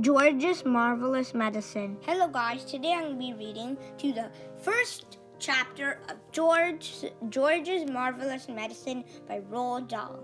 George's Marvelous Medicine. Hello guys, today I'm going to be reading to the first chapter of George's Marvelous Medicine by Roald Dahl.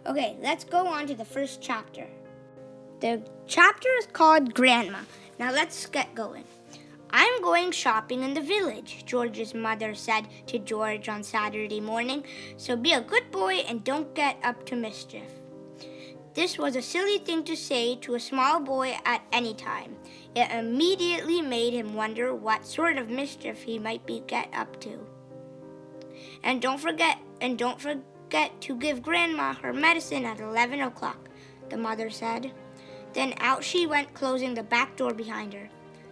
Okay, let's go on to the first chapter. The chapter is called Grandma. Now let's get going. I'm going shopping in the village, George's mother said to George on Saturday morning, so be a good boy and don't get up to mischief. This was a silly thing to say to a small boy at any time. It immediately made him wonder what sort of mischief he might get up to. And don't forget to give Grandma her medicine at 11 o'clock, the mother said. Then out she went, closing the back door behind her.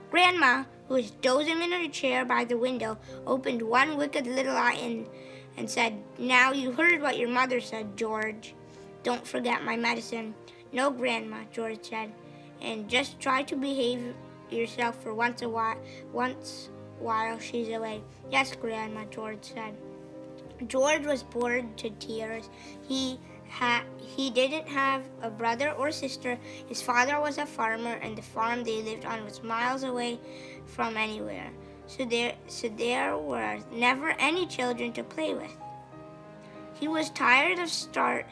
Grandma, who was dozing in her chair by the window, opened one wicked little eye and said, "Now you heard what your mother said, George. Don't forget my medicine." "No, Grandma," George said, "and just try to behave yourself for once while she's away." "Yes, Grandma," George said. George was bored to tears. He didn't have a brother or sister. His father was a farmer, and the farm they lived on was miles away from anywhere. So there were never any children to play with. He was tired of staring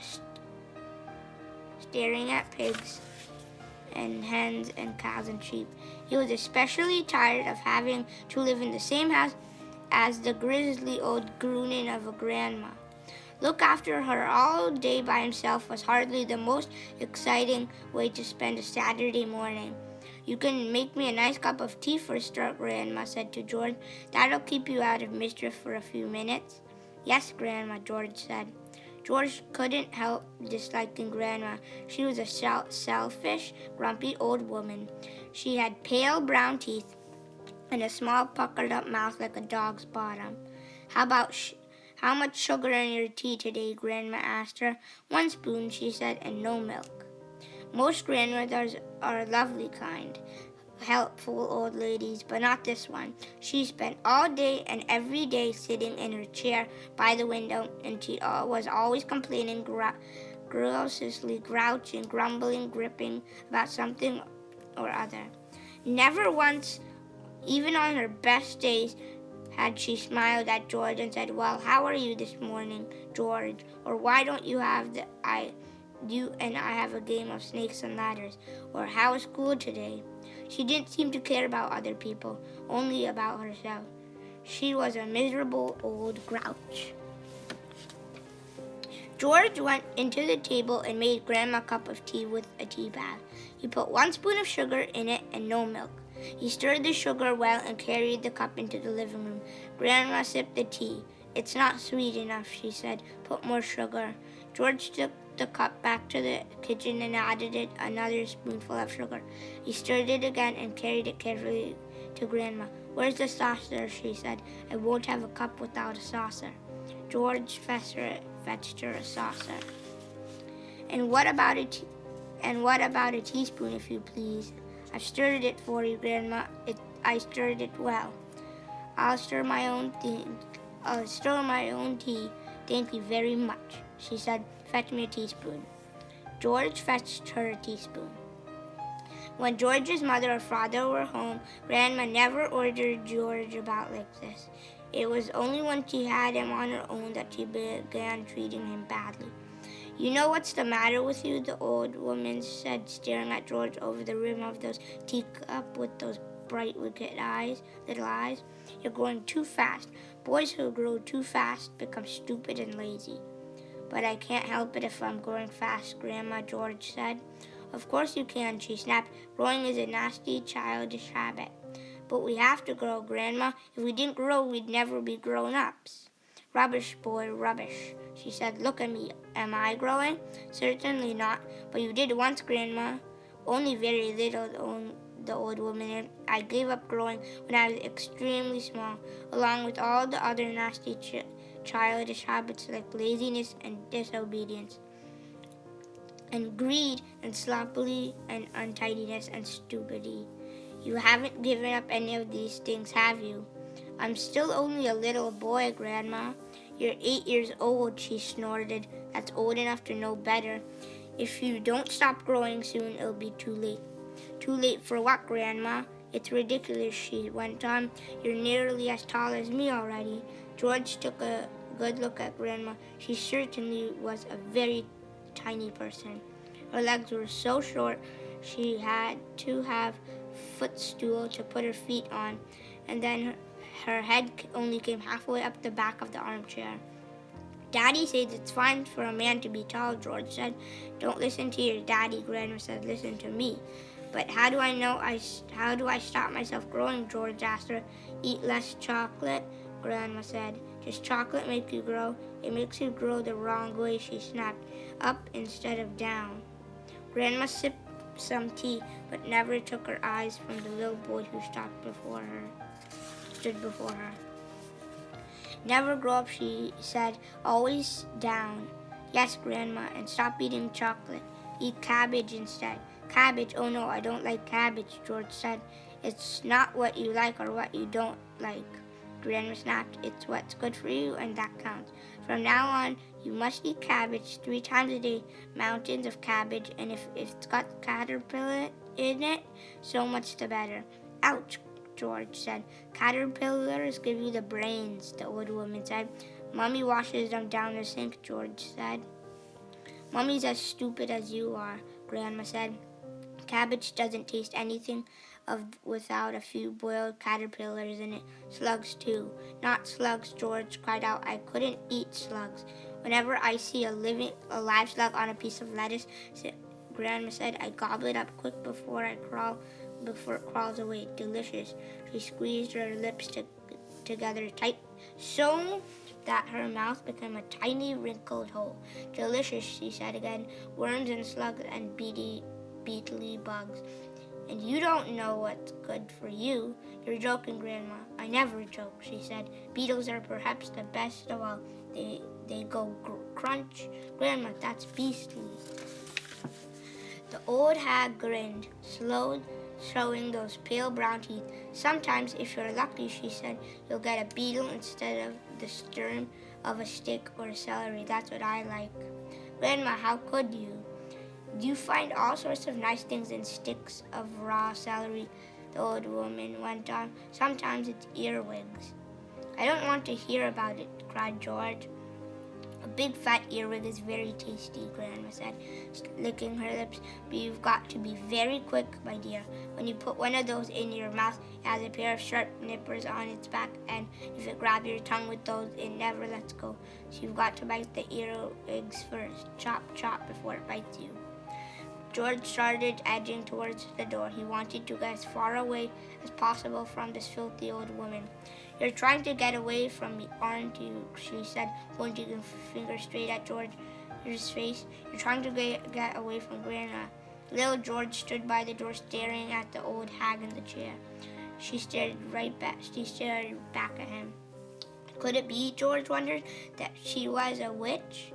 at pigs and hens and cows and sheep. He was especially tired of having to live in the same house as the grizzly old crooning of a grandma. Look after her all day by himself was hardly the most exciting way to spend a Saturday morning. "You can make me a nice cup of tea for a start," Grandma said to George. "That'll keep you out of mischief for a few minutes." "Yes, Grandma," George said. George couldn't help disliking Grandma. She was a selfish, grumpy old woman. She had pale brown teeth and a small puckered-up mouth like a dog's bottom. How much sugar in your tea today?" Grandma asked her. "1 spoon," she said, "and no milk." Most grandmothers are a lovely kind, helpful old ladies, but not this one. She spent all day and every day sitting in her chair by the window, and she was always complaining, grossly grouching, grumbling, gripping about something or other. Never once, even on her best days, had she smiled at George and said, "Well, how are you this morning, George?" Or, "Why don't you and I have a game of snakes and ladders?" Or, "How was school today?" She didn't seem to care about other people, only about herself. She was a miserable old grouch. George went into the table and made Grandma a cup of tea with a tea bag. He put 1 spoon of sugar in it and no milk. He stirred the sugar well and carried the cup into the living room. Grandma sipped the tea. "It's not sweet enough," she said. "Put more sugar." George took the cup back to the kitchen and added another spoonful of sugar. He stirred it again and carried it carefully to Grandma. "Where's the saucer?" she said. "I won't have a cup without a saucer." George fetched her a saucer. And what about a teaspoon, if you please?" "I've stirred it for you, Grandma. I stirred it well." I'll stir my own tea. Thank you very much," she said. "Fetch me a teaspoon." George fetched her a teaspoon. When George's mother or father were home, Grandma never ordered George about like this. It was only when she had him on her own that she began treating him badly. "You know what's the matter with you?" the old woman said, staring at George over the rim of those teacup with those bright, wicked little eyes. "You're growing too fast. Boys who grow too fast become stupid and lazy." "But I can't help it if I'm growing fast," Grandma, George said. "Of course you can," she snapped. "Growing is a nasty, childish habit." "But we have to grow, Grandma. If we didn't grow, we'd never be grown-ups." "Rubbish, boy, rubbish," she said. "Look at me. Am I growing?" "Certainly not. But you did once, Grandma." "Only very little," the old woman said. "I gave up growing when I was extremely small, along with all the other nasty childish habits like laziness and disobedience, and greed and sloppily and untidiness and stupidity. You haven't given up any of these things, have you?" "I'm still only a little boy, Grandma." "You're 8 years old," she snorted. "That's old enough to know better. If you don't stop growing soon, it'll be too late." Too late for what, Grandma? It's ridiculous, she went on. You're nearly as tall as me already. George took a good look at Grandma. She certainly was a very tiny person. Her legs were so short she had to have a footstool to put her feet on, and then her head only came halfway up the back of the armchair. Daddy says it's fine for a man to be tall, George said. Don't listen to your daddy, Grandma said. Listen to me. But how do I stop myself growing, George asked her. Eat less chocolate, Grandma said. Does chocolate make you grow? It makes you grow the wrong way, she snapped. Up instead of down. Grandma sipped some tea, but never took her eyes from the little boy who stood before her. Never grow up, she said. Always down. Yes, Grandma, and stop eating chocolate. Eat cabbage instead. Cabbage? Oh no, I don't like cabbage, George said. It's not what you like or what you don't like, Grandma snapped. It's what's good for you, and that counts. From now on, you must eat cabbage 3 times a day, mountains of cabbage, and if it's got caterpillar in it, so much the better. Ouch, George said. Caterpillars give you the brains, the old woman said. Mommy washes them down the sink, George said. Mommy's as stupid as you are, Grandma said. Cabbage doesn't taste anything without a few boiled caterpillars in it. Slugs too. Not slugs, George cried out. I couldn't eat slugs. Whenever I see a live slug on a piece of lettuce, Grandma said, I gobble it up quick before it crawls away. Delicious. She squeezed her lips together tight, so that her mouth became a tiny wrinkled hole. Delicious, she said again. Worms and slugs and beetly bugs. And you don't know what's good for you. You're joking, Grandma. I never joke, she said. Beetles are perhaps the best of all. They go crunch. Grandma, that's beastly. The old hag grinned, showing those pale brown teeth. Sometimes, if you're lucky, she said, you'll get a beetle instead of the stem of a stick or a celery. That's what I like. Grandma, how could you? You find all sorts of nice things in sticks of raw celery, the old woman went on. Sometimes it's earwigs. I don't want to hear about it, cried George. A big fat earwig is very tasty, Grandma said, licking her lips. But you've got to be very quick, my dear. When you put one of those in your mouth, it has a pair of sharp nippers on its back, and if it grabs your tongue with those, it never lets go. So you've got to bite the earwigs first. Chop, chop, before it bites you. George started edging towards the door. He wanted to get as far away as possible from this filthy old woman. You're trying to get away from me, aren't you? She said, pointing a finger straight at George's face. You're trying to get away from Grandma. Little George stood by the door staring at the old hag in the chair. She stared back at him. Could it be, George wondered, that she was a witch?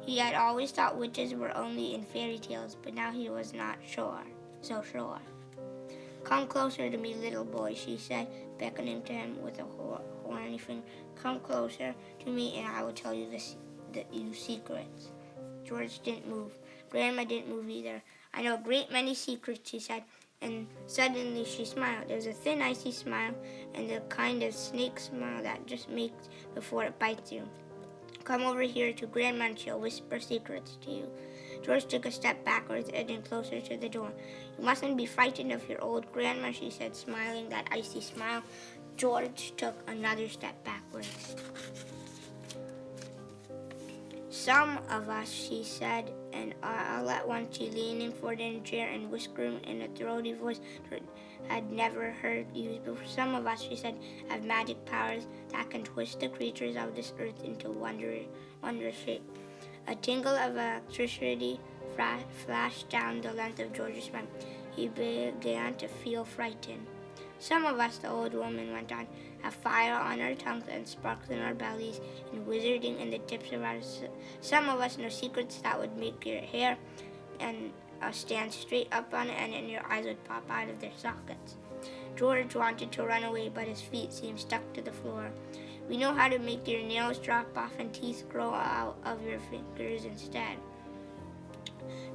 He had always thought witches were only in fairy tales, but now he was not so sure. Come closer to me, little boy, she said, beckoning to him with a horny finger. Come closer to me, and I will tell you the secrets. George didn't move. Grandma didn't move either. I know a great many secrets, she said, and suddenly she smiled. It was a thin, icy smile, and the kind of snake smile that just makes before it bites you. Come over here to Grandma and she'll whisper secrets to you. George took a step backwards, edging closer to the door. You mustn't be frightened of your old grandma, she said, smiling that icy smile. George took another step backwards. Some of us, she said, and all at once she leaning forward in a chair and whispering in a throaty voice had never heard used before. Some of us, she said, have magic powers that can twist the creatures of this earth into wondrous shape. A tingle of electricity flashed down the length of George's spine. He began to feel frightened. Some of us, the old woman went on, have fire on our tongues and sparks in our bellies and wizarding in the tips of our... Some of us know secrets that would make your hair and stand straight up on it, and then your eyes would pop out of their sockets. George wanted to run away, but his feet seemed stuck to the floor. We know how to make your nails drop off and teeth grow out of your fingers instead.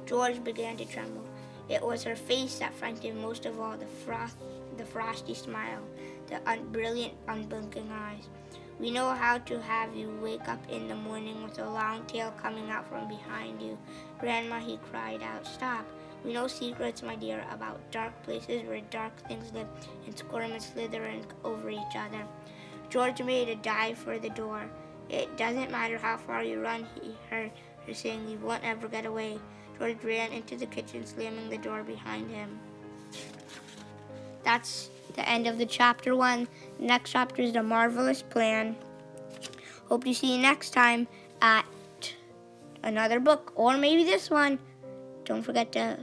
George began to tremble. It was her face that frightened him most of all, the frosty smile, the brilliant, unblinking eyes. We know how to have you wake up in the morning with a long tail coming out from behind you. Grandma, he cried out, stop. We know secrets, my dear, about dark places where dark things live and squirm and slither over each other. George made a dive for the door. It doesn't matter how far you run, he heard her saying, you won't ever get away. George ran into the kitchen, slamming the door behind him. That's the end of the chapter 1. The next chapter is The Marvelous Plan. Hope to see you next time at another book, or maybe this one. Don't forget to